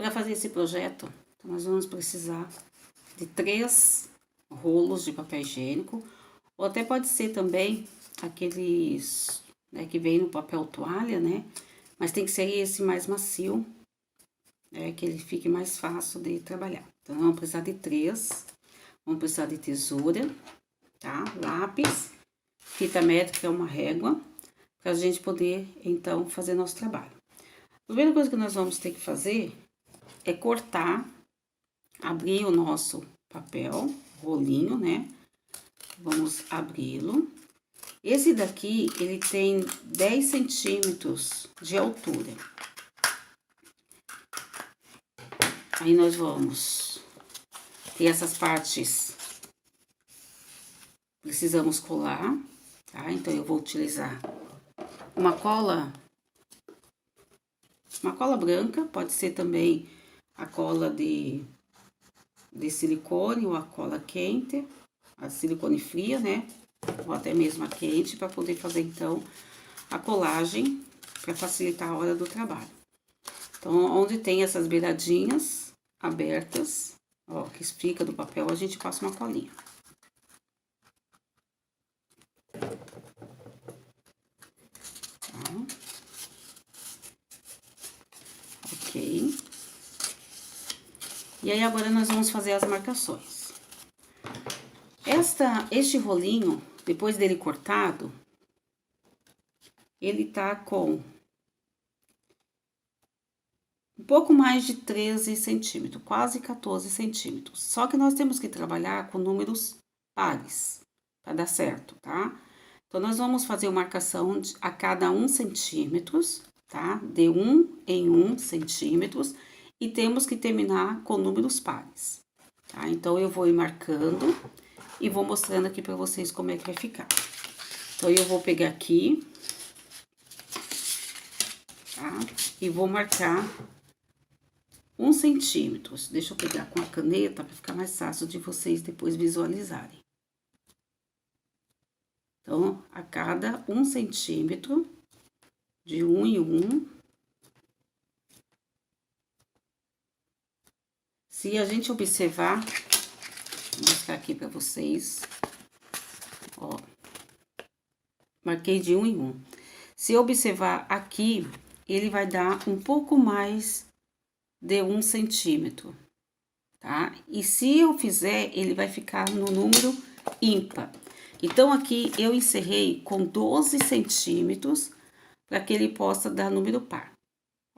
Para fazer esse projeto, então nós vamos precisar de 3 rolos de papel higiênico, ou até pode ser também aqueles, né, que vem no papel toalha, né? Mas tem que ser esse mais macio, né, que ele fique mais fácil de trabalhar. Então, vamos precisar de 3, vamos precisar de tesoura, tá? Lápis, fita métrica, uma régua, para a gente poder, então, fazer nosso trabalho. A primeira coisa que nós vamos ter que fazer é cortar, abrir o nosso papel, rolinho, né? Vamos abri-lo. Esse daqui, ele tem 10 centímetros de altura. Aí, nós vamos ter essas partes, precisamos colar, tá? Então, eu vou utilizar uma cola branca, pode ser também a cola de silicone ou a cola quente, a silicone fria, né? Ou até mesmo a quente, para poder fazer, então, a colagem, para facilitar a hora do trabalho. Então, onde tem essas beiradinhas abertas, ó, que fica do papel, a gente passa uma colinha. Tá? Ok. E aí, agora nós vamos fazer as marcações. Este rolinho, depois dele cortado, ele tá com um pouco mais de 13 centímetros, quase 14 centímetros. Só que nós temos que trabalhar com números pares, para dar certo, tá? Então, nós vamos fazer uma marcação a cada 1 centímetros, tá? De 1 em 1 centímetros, e temos que terminar com números pares, tá? Então, eu vou ir marcando e vou mostrando aqui para vocês como é que vai ficar. Então, eu vou pegar aqui, tá? E vou marcar 1 centímetro. Deixa eu pegar com a caneta para ficar mais fácil de vocês depois visualizarem. Então, a cada 1 centímetro, de 1 em 1. Se a gente observar, vou mostrar aqui para vocês, ó, marquei de 1 em 1. Se observar aqui, ele vai dar um pouco mais de 1 centímetro, tá? E se eu fizer, ele vai ficar no número ímpar. Então, aqui eu encerrei com 12 centímetros, para que ele possa dar número par,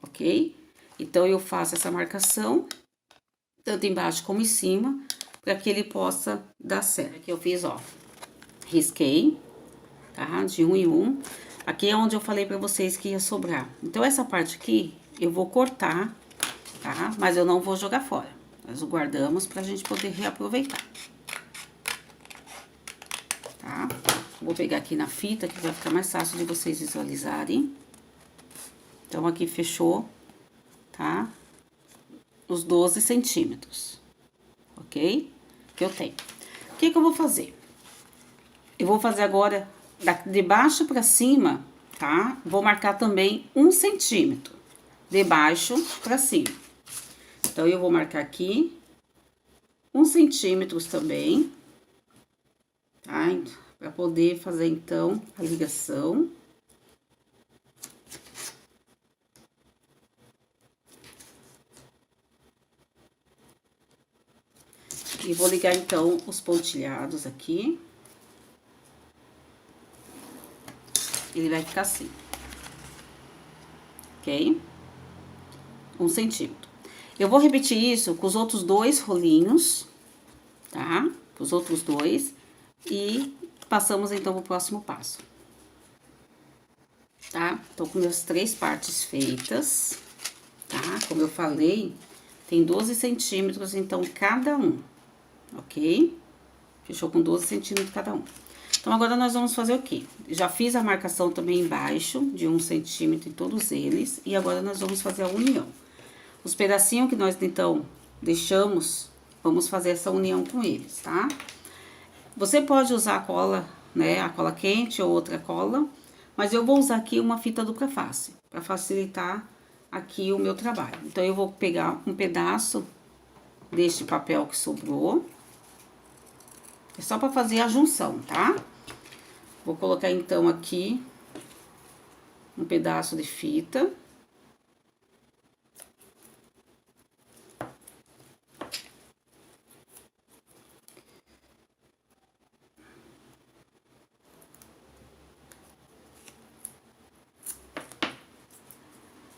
ok? Então, eu faço essa marcação, tanto embaixo como em cima, para que ele possa dar certo. Aqui eu fiz, ó, risquei, tá? De 1 em 1. Aqui é onde eu falei para vocês que ia sobrar. Então, essa parte aqui, eu vou cortar, tá? Mas eu não vou jogar fora. Nós o guardamos pra gente poder reaproveitar. Tá? Vou pegar aqui na fita, que vai ficar mais fácil de vocês visualizarem. Então, aqui fechou, tá? Os 12 centímetros, ok? Que eu tenho. O que que eu vou fazer? Eu vou fazer agora, de baixo pra cima, tá? Vou marcar também 1 centímetro, de baixo pra cima. Então, eu vou marcar aqui 1 centímetro também, tá? Pra poder fazer, então, a ligação. E vou ligar, então, os pontilhados aqui. Ele vai ficar assim. Ok? 1 centímetro. Eu vou repetir isso com os outros 2 rolinhos, tá? Com os outros 2. E passamos, então, pro próximo passo. Tá? Tô com minhas 3 partes feitas, tá? Como eu falei, tem 12 centímetros, então, cada um, ok? Fechou com 12 centímetros cada um. Então, agora nós vamos fazer o quê? Já fiz a marcação também embaixo, de 1 centímetro em todos eles, e agora nós vamos fazer a união. Os pedacinhos que nós, então, deixamos, vamos fazer essa união com eles, tá? Você pode usar a cola, né, a cola quente ou outra cola, mas eu vou usar aqui uma fita dupla face, para facilitar aqui o meu trabalho. Então, eu vou pegar um pedaço deste papel que sobrou. É só para fazer a junção, tá? Vou colocar, então, aqui um pedaço de fita.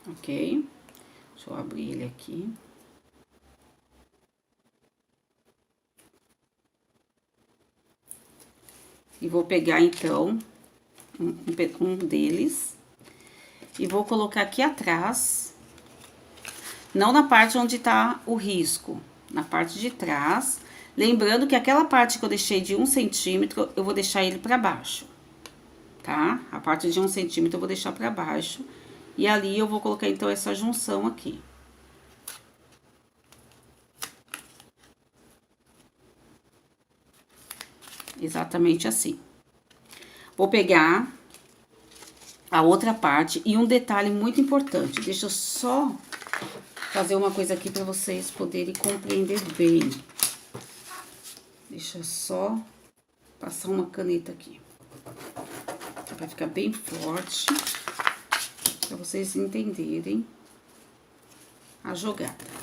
Ok? Deixa eu abrir ele aqui. E vou pegar, então, um deles. E vou colocar aqui atrás. Não na parte onde tá o risco. Na parte de trás. Lembrando que aquela parte que eu deixei de 1 centímetro, eu vou deixar ele pra baixo. Tá? A parte de 1 centímetro eu vou deixar pra baixo. E ali eu vou colocar, então, essa junção aqui. Exatamente assim. Vou pegar a outra parte e um detalhe muito importante. Deixa eu só fazer uma coisa aqui para vocês poderem compreender bem. Deixa eu só passar uma caneta aqui. Vai ficar bem forte para vocês entenderem a jogada.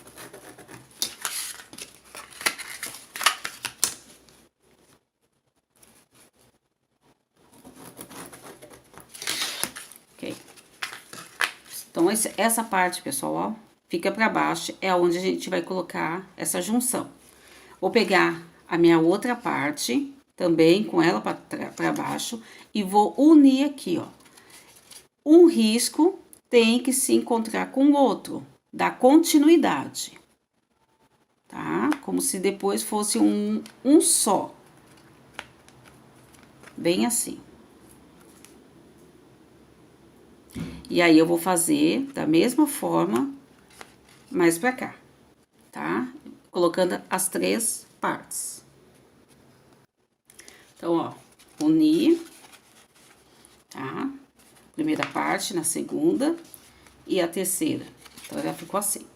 Então, essa parte, pessoal, ó, fica pra baixo, é onde a gente vai colocar essa junção. Vou pegar a minha outra parte, também com ela pra baixo, e vou unir aqui, ó. Um risco tem que se encontrar com o outro, dar continuidade, tá? Como se depois fosse um só. Bem assim. E aí, eu vou fazer da mesma forma, mais pra cá, tá? Colocando as 3 partes. Então, ó, unir, tá? Primeira parte na segunda e a terceira. Então, ela ficou assim.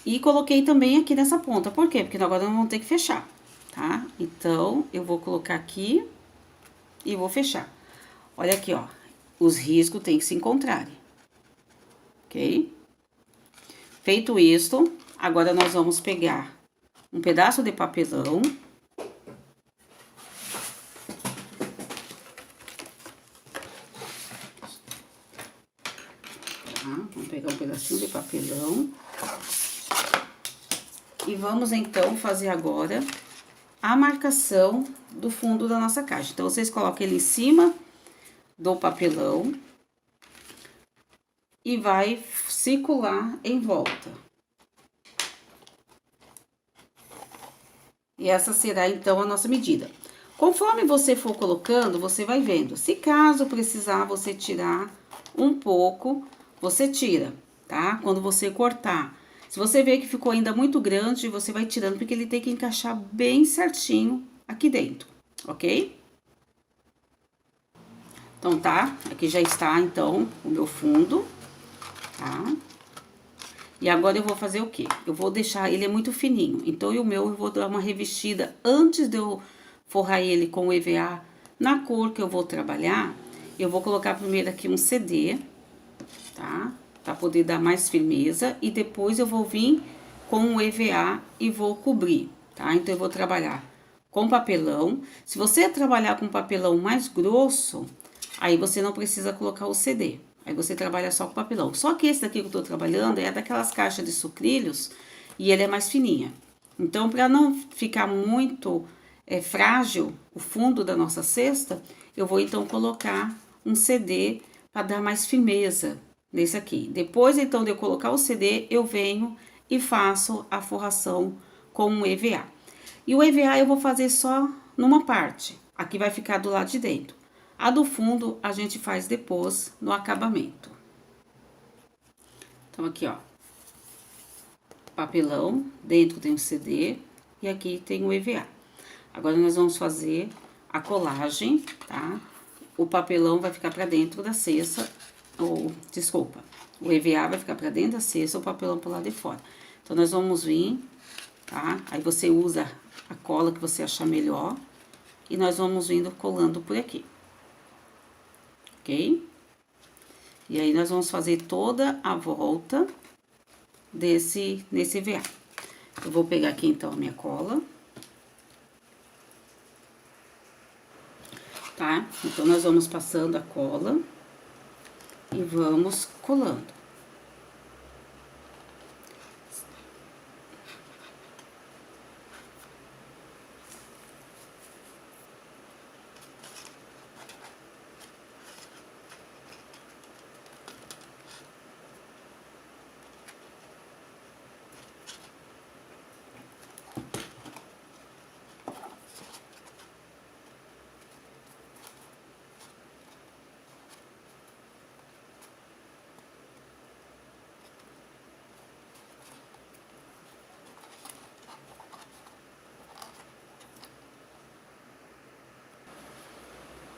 E coloquei também aqui nessa ponta. Por quê? Porque agora nós vamos ter que fechar, tá? Então, eu vou colocar aqui e vou fechar. Olha aqui, ó. Os riscos têm que se encontrarem, ok? Feito isto, agora nós vamos pegar um pedaço de papelão. Tá? Vamos pegar um pedacinho de papelão. E vamos, então, fazer agora a marcação do fundo da nossa caixa. Então, vocês colocam ele em cima do papelão e vai circular em volta. E essa será, então, a nossa medida. Conforme você for colocando, você vai vendo. Se caso precisar você tirar um pouco, você tira, tá? Quando você cortar. Se você ver que ficou ainda muito grande, você vai tirando, porque ele tem que encaixar bem certinho aqui dentro, ok? Então, tá? Aqui já está, então, o meu fundo, tá? E agora eu vou fazer o quê? Eu vou deixar, ele é muito fininho, então o meu eu vou dar uma revestida antes de eu forrar ele com o EVA na cor que eu vou trabalhar. Eu vou colocar primeiro aqui um CD, tá? Pra poder dar mais firmeza e depois eu vou vir com o EVA e vou cobrir, tá? Então eu vou trabalhar com papelão. Se você trabalhar com papelão mais grosso, aí você não precisa colocar o CD. Aí você trabalha só com papelão. Só que esse daqui que eu tô trabalhando é daquelas caixas de sucrilhos e ele é mais fininha. Então, para não ficar muito frágil o fundo da nossa cesta, eu vou então colocar um CD para dar mais firmeza nesse aqui. Depois, então, de eu colocar o CD, eu venho e faço a forração com o EVA. E o EVA eu vou fazer só numa parte. Aqui vai ficar do lado de dentro. A do fundo, a gente faz depois, no acabamento. Então, aqui, ó. Papelão, dentro tem o CD e aqui tem o EVA. Agora, nós vamos fazer a colagem, tá? O papelão vai ficar pra dentro da cesta, ou, desculpa, O EVA vai ficar pra dentro da cesta, o papelão pro lado de fora. Então, nós vamos vir, tá? Aí você usa a cola que você achar melhor. E nós vamos vindo colando por aqui. Ok? E aí, nós vamos fazer toda a volta nesse EVA. Eu vou pegar aqui, então, a minha cola. Tá? Então, nós vamos passando a cola e vamos colando.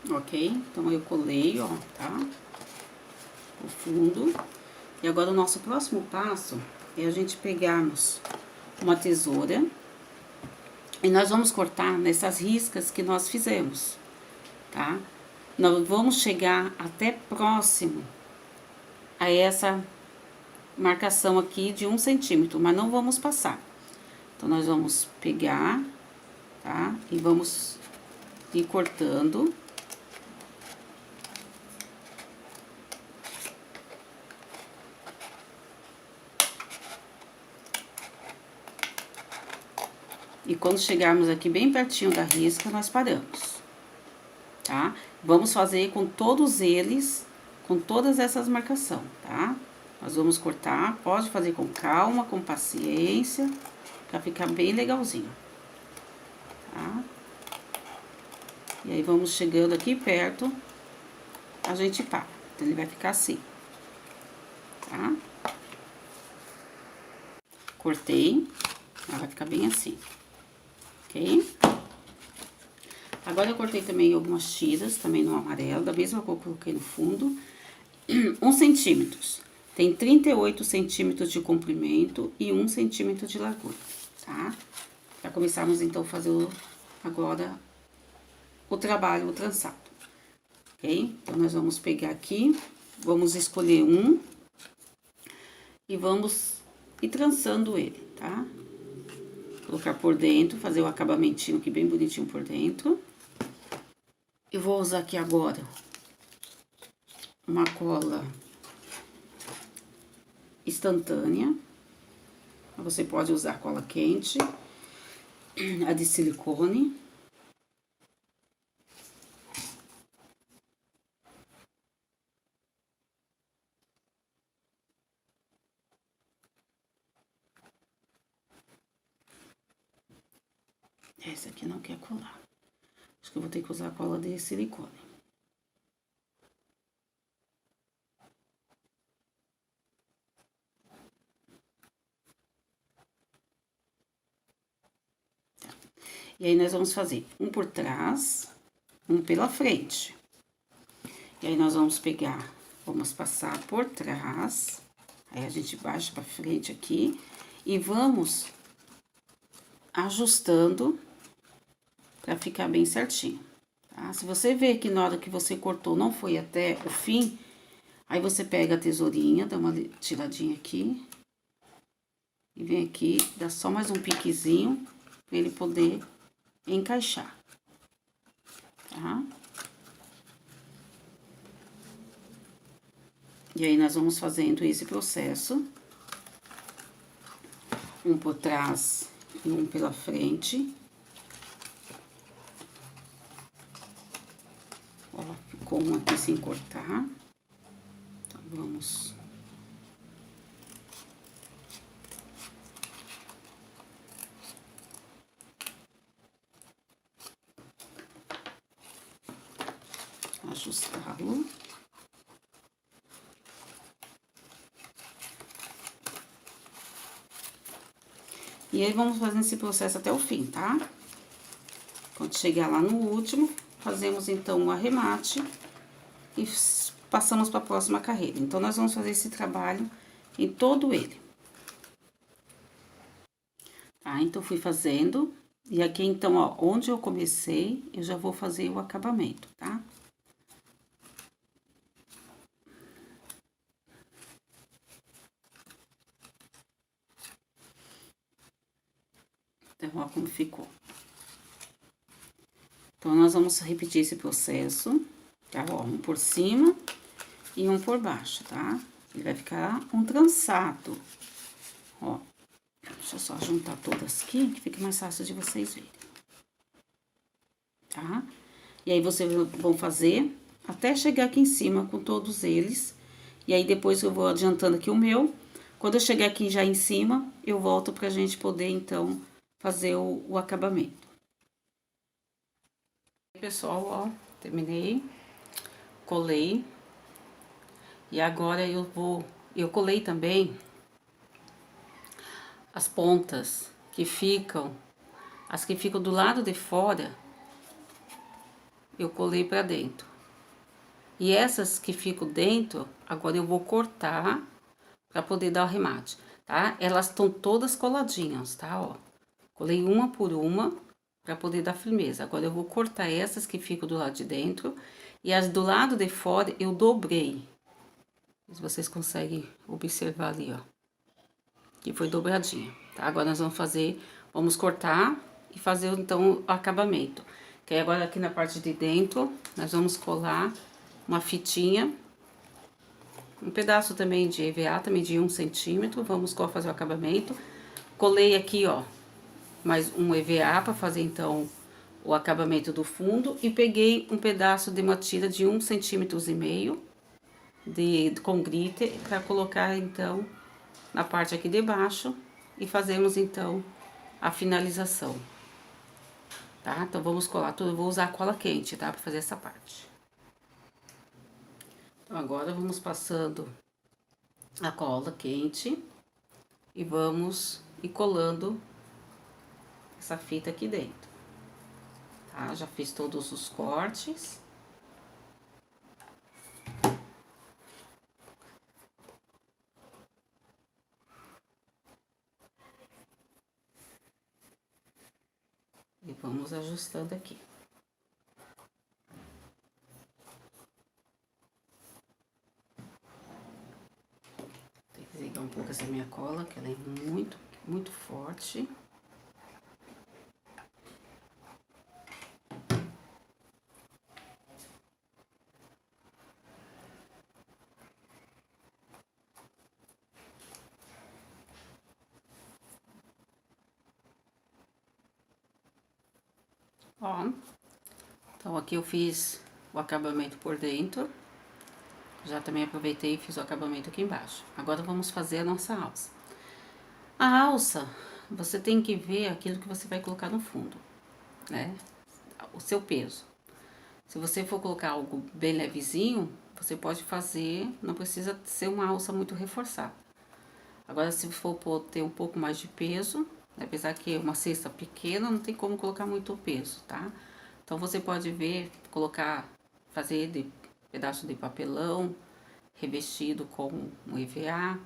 Ok? Então, eu colei, ó, tá? O fundo. E agora, o nosso próximo passo é a gente pegarmos uma tesoura e nós vamos cortar nessas riscas que nós fizemos, tá? Nós vamos chegar até próximo a essa marcação aqui de 1 centímetro, mas não vamos passar. Então, nós vamos pegar, tá? E vamos ir cortando. E quando chegarmos aqui bem pertinho da risca, nós paramos, tá? Vamos fazer com todos eles, com todas essas marcações, tá? Nós vamos cortar, pode fazer com calma, com paciência, pra ficar bem legalzinho, tá? E aí, vamos chegando aqui perto, a gente para. Então, ele vai ficar assim, tá? Cortei, ela vai ficar bem assim. Ok? Agora, eu cortei também algumas tiras, também no amarelo, da mesma cor que eu coloquei no fundo. 1 centímetro. Tem 38 centímetros de comprimento e 1 centímetro de largura, tá? Pra começarmos, então, a fazer agora o trabalho, o trançado. Ok? Então, nós vamos pegar aqui, vamos escolher um e vamos ir trançando ele, tá? Colocar por dentro, fazer o acabamentinho aqui bem bonitinho por dentro. Eu vou usar aqui agora uma cola instantânea. Você pode usar cola quente, a de silicone. Essa aqui não quer colar. Acho que eu vou ter que usar a cola de silicone. Tá. E aí, nós vamos fazer um por trás, um pela frente. E aí, nós vamos pegar, vamos passar por trás. Aí, a gente baixa pra frente aqui e vamos ajustando pra ficar bem certinho, tá? Se você ver que na hora que você cortou não foi até o fim, aí você pega a tesourinha, dá uma tiradinha aqui. E vem aqui, dá só mais um piquezinho pra ele poder encaixar, tá? E aí, nós vamos fazendo esse processo. Um por trás e um pela frente. Ó, ficou um aqui sem cortar. Então, vamos... ajustá-lo. E aí, vamos fazendo esse processo até o fim, tá? Quando chegar lá no último, fazemos, então, o arremate e passamos para a próxima carreira. Então, nós vamos fazer esse trabalho em todo ele. Tá? Então, fui fazendo. E aqui, então, ó, onde eu comecei, eu já vou fazer o acabamento, tá? Então, ó, como ficou. Então, nós vamos repetir esse processo, tá? Ó, um por cima e um por baixo, tá? Ele vai ficar um trançado, ó. Deixa eu só juntar todas aqui, que fica mais fácil de vocês verem. Tá? E aí, vocês vão fazer até chegar aqui em cima com todos eles. E aí, depois eu vou adiantando aqui o meu. Quando eu chegar aqui já em cima, eu volto pra gente poder, então, fazer o acabamento. Pessoal, ó, terminei, colei. E agora eu colei também as pontas as que ficam do lado de fora, eu colei pra dentro. E essas que ficam dentro, agora eu vou cortar pra poder dar o arremate, tá? Elas estão todas coladinhas, tá, ó. Colei uma por uma pra poder dar firmeza. Agora eu vou cortar essas que ficam do lado de dentro e as do lado de fora eu dobrei. Se vocês conseguem observar ali, ó. Que foi dobradinha, tá? Agora nós vamos cortar e fazer então o acabamento. Que aí agora aqui na parte de dentro, nós vamos colar uma fitinha, um pedaço também de EVA, também de 1 centímetro, vamos fazer o acabamento. Colei aqui, ó, mais um EVA para fazer então o acabamento do fundo e peguei um pedaço de uma tira de 1,5 centímetros com glitter para colocar então na parte aqui de baixo e fazemos então a finalização, tá? Então vamos colar tudo, eu vou usar cola quente, tá? Para fazer essa parte. Então agora vamos passando a cola quente e vamos ir colando essa fita aqui dentro, tá? Já fiz todos os cortes. E vamos ajustando aqui. Tem que desligar um pouco essa minha cola, que ela é muito, muito forte. Ó, então aqui eu fiz o acabamento por dentro. Já também aproveitei e fiz o acabamento aqui embaixo. Agora vamos fazer a nossa alça. A alça, você tem que ver aquilo que você vai colocar no fundo, né? O seu peso. Se você for colocar algo bem levezinho, você pode fazer, não precisa ser uma alça muito reforçada. Agora, se for ter um pouco mais de peso, apesar que uma cesta pequena, não tem como colocar muito peso, tá? Então, você pode ver, fazer de pedaço de papelão, revestido com um EVA.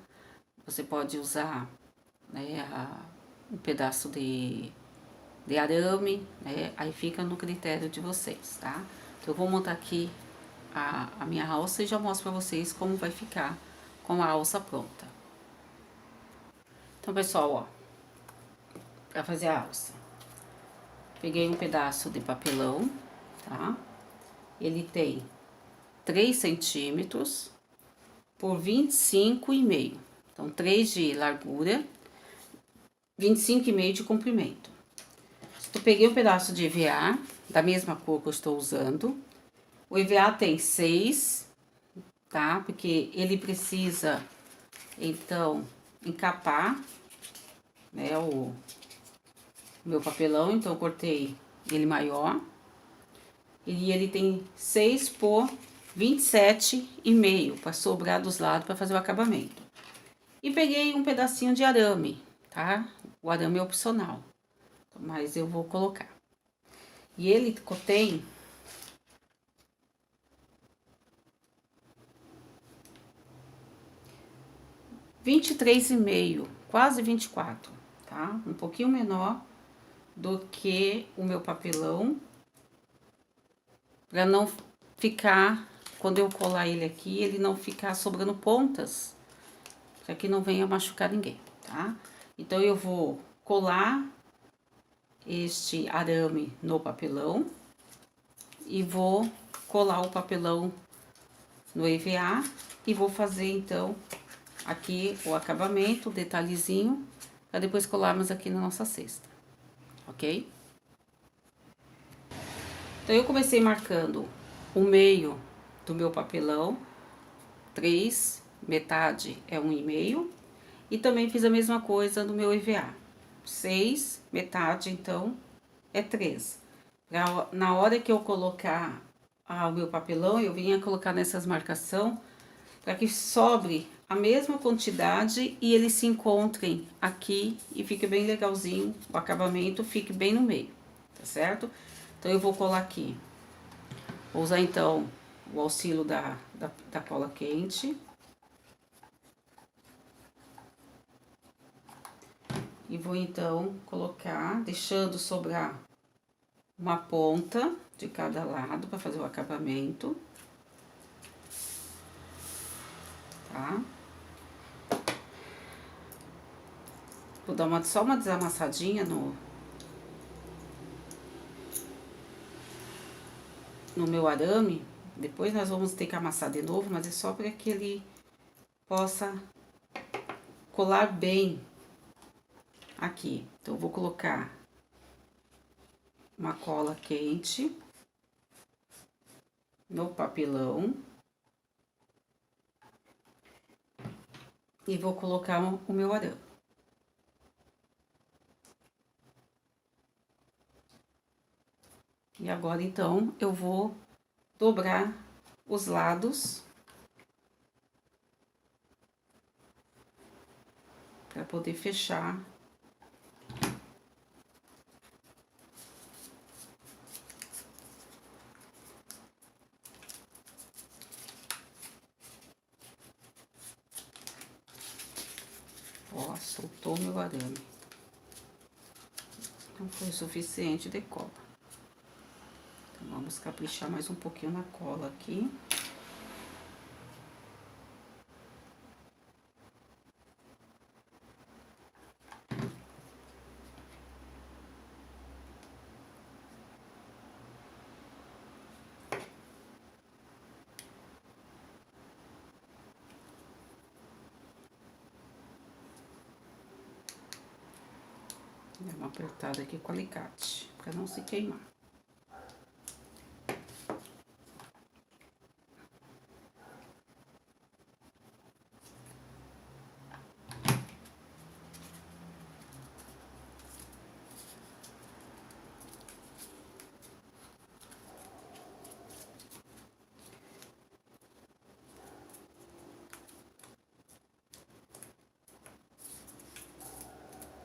Você pode usar, né, um pedaço de arame, né? Aí fica no critério de vocês, tá? Então, eu vou montar aqui a minha alça e já mostro pra vocês como vai ficar com a alça pronta. Então, pessoal, ó, pra fazer a alça, peguei um pedaço de papelão, tá? Ele tem 3 centímetros por 25,5. Então, 3 de largura, 25,5 de comprimento. Eu peguei um pedaço de EVA, da mesma cor que eu estou usando. O EVA tem 6, tá? Porque ele precisa, então, encapar, né, o meu papelão. Então, eu cortei ele maior. E ele tem 6 por 27,5 para sobrar dos lados para fazer o acabamento. E peguei um pedacinho de arame, tá? O arame é opcional, mas eu vou colocar. E ele tem 23,5, quase 24, tá? Um pouquinho menor do que o meu papelão, para não ficar, quando eu colar ele aqui, ele não ficar sobrando pontas, para que não venha machucar ninguém, tá? Então, eu vou colar este arame no papelão e vou colar o papelão no EVA e vou fazer, então, aqui o acabamento, o detalhezinho, para depois colarmos aqui na nossa cesta, ok? Então, eu comecei marcando o meio do meu papelão, 3, metade é 1,5, e também fiz a mesma coisa no meu EVA, 6, metade, então, é 3. Na hora que eu colocar o meu papelão, eu vinha colocar nessas marcação, para que sobre a mesma quantidade e eles se encontrem aqui e fique bem legalzinho, o acabamento fique bem no meio, tá certo? Então, eu vou colar aqui. Vou usar, então, o auxílio da cola quente. E vou, então, colocar, deixando sobrar uma ponta de cada lado para fazer o acabamento. Tá? Vou dar só uma desamassadinha no meu arame. Depois nós vamos ter que amassar de novo, mas é só para que ele possa colar bem aqui. Então, eu vou colocar uma cola quente no papelão. E vou colocar o meu arame. E agora, então, eu vou dobrar os lados para poder fechar. Ó, soltou meu arame. Não foi o suficiente de cola. Então, vamos caprichar mais um pouquinho na cola aqui. Dá uma apertada aqui com o alicate, para não se queimar.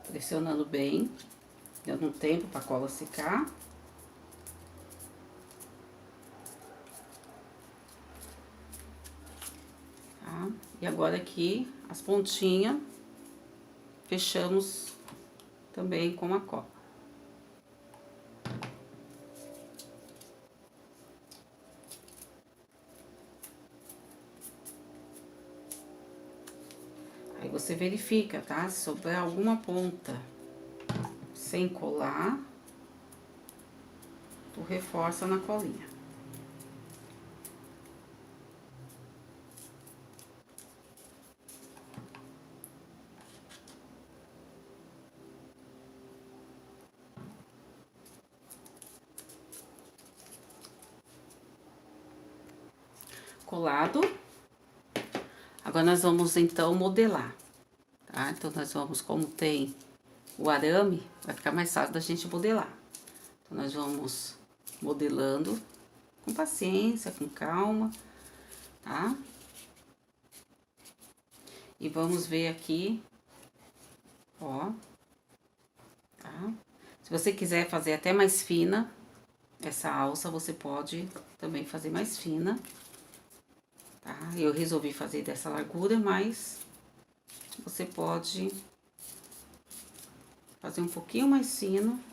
Pressionando bem, dando um tempo para a cola secar. Tá? E agora aqui, as pontinhas, fechamos também com a cola. Aí você verifica, tá? Se sobrar alguma ponta sem colar, tu reforça na colinha. Colado. Agora, nós vamos, então, modelar, tá? Então, nós vamos, como tem o arame, vai ficar mais fácil da gente modelar. Então, nós vamos modelando com paciência, com calma, tá? E vamos ver aqui, ó, tá? Se você quiser fazer até mais fina, essa alça, você pode também fazer mais fina, tá? Eu resolvi fazer dessa largura, mas você pode fazer um pouquinho mais fino.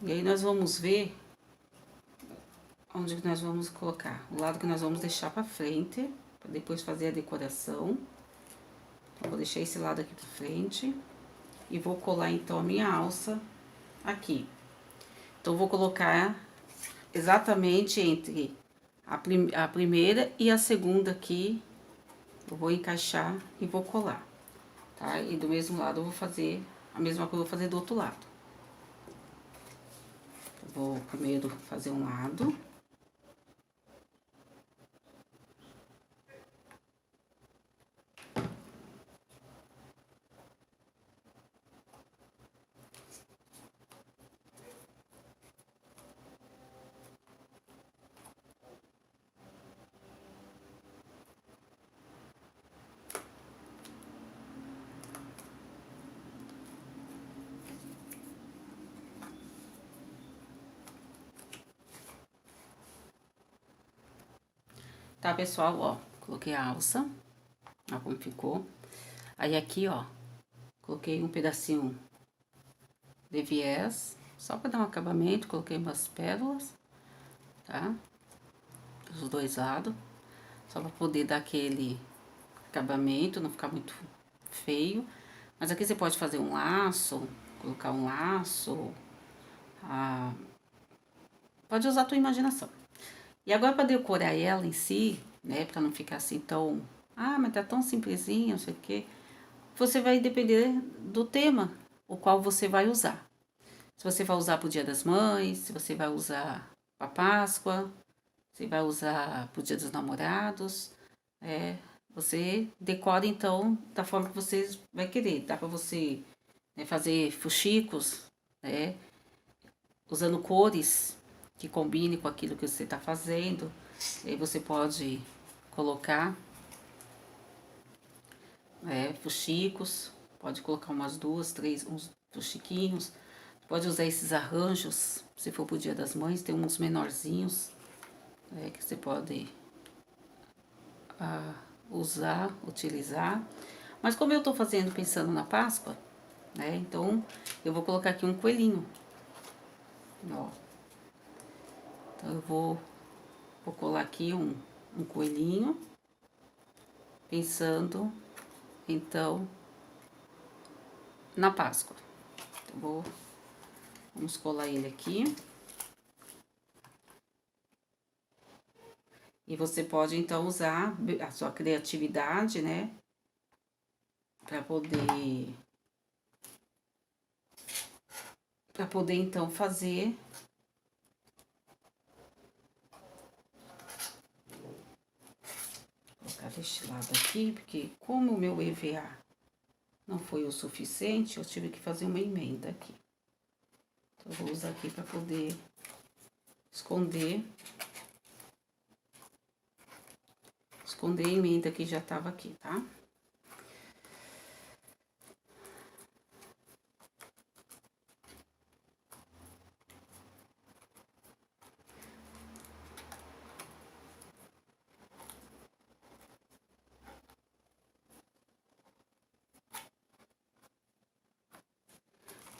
E aí nós vamos ver onde que nós vamos colocar. O lado que nós vamos deixar pra frente, pra depois fazer a decoração. Então, vou deixar esse lado aqui pra frente. E vou colar, então, a minha alça aqui. Então, vou colocar exatamente entre a primeira e a segunda aqui. Eu vou encaixar e vou colar, tá? E do mesmo lado eu vou fazer a mesma coisa, eu vou fazer do outro lado. Eu vou primeiro fazer um lado. Tá, pessoal, ó, coloquei a alça, ó como ficou. Aí aqui, ó, coloquei um pedacinho de viés, só pra dar um acabamento, coloquei umas pérolas, tá? Dos dois lados, só pra poder dar aquele acabamento, não ficar muito feio. Mas aqui você pode fazer um laço, colocar um laço, pode usar a tua imaginação. E agora, para decorar ela em si, né, para não ficar assim tão... Ah, mas tá tão simplesinho, não sei o quê. Você vai depender do tema, o qual você vai usar. Se você vai usar pro Dia das Mães, se você vai usar pra Páscoa, se vai usar pro Dia dos Namorados, você decora, então, da forma que você vai querer. Dá pra você, né, fazer fuxicos, né, usando cores que combine com aquilo que você está fazendo. E aí você pode colocar fuxicos, pode colocar umas duas, três, uns fuxiquinhos. Pode usar esses arranjos, se for pro Dia das Mães, tem uns menorzinhos que você pode usar, utilizar. Mas como eu tô fazendo pensando na Páscoa, né, então eu vou colocar aqui um coelhinho, ó. Então eu vou colar aqui um coelhinho, pensando, então, na Páscoa. Então, vamos colar ele aqui. E você pode, então, usar a sua criatividade, né? Pra poder, então, fazer... Vou colocar deste lado aqui, porque como o meu EVA não foi o suficiente, eu tive que fazer uma emenda aqui. Então, eu vou usar aqui pra poder esconder a emenda que já tava aqui, tá?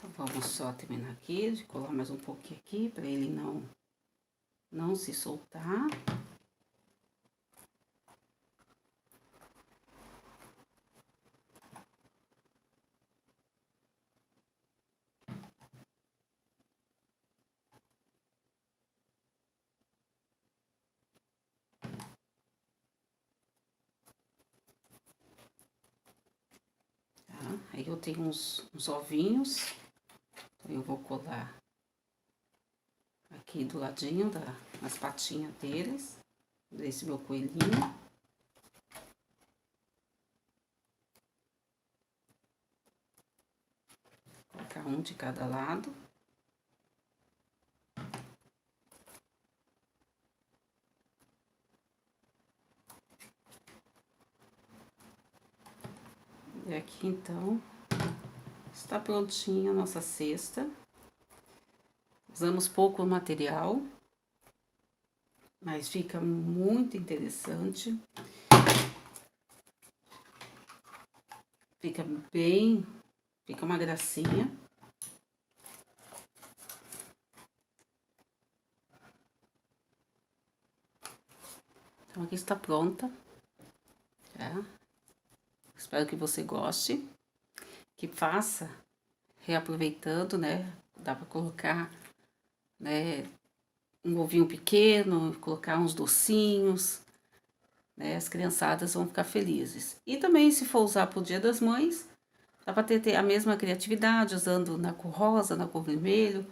Então, vamos só terminar aqui, de colar mais um pouquinho aqui, pra ele não se soltar. Aí eu tenho uns ovinhos, então eu vou colar aqui do ladinho das patinhas deles, desse meu coelhinho. Colocar um de cada lado. E aqui, então, está prontinha a nossa cesta. Usamos pouco material, mas fica muito interessante. fica uma gracinha. Então, aqui está pronta, tá? Espero que você goste, que faça reaproveitando, né? Dá para colocar, né, um ovinho pequeno, colocar uns docinhos, né? As criançadas vão ficar felizes. E também, se for usar pro Dia das Mães, dá para ter a mesma criatividade, usando na cor rosa, na cor vermelho,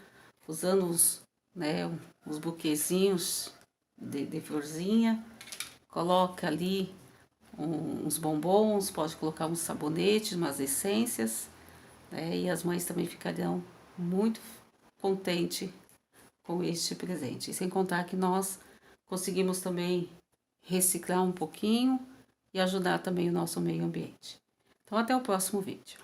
usando os buquezinhos de florzinha. Coloca ali uns bombons, pode colocar uns sabonetes, umas essências, né? E as mães também ficariam muito contentes com este presente. E sem contar que nós conseguimos também reciclar um pouquinho e ajudar também o nosso meio ambiente. Então, até o próximo vídeo.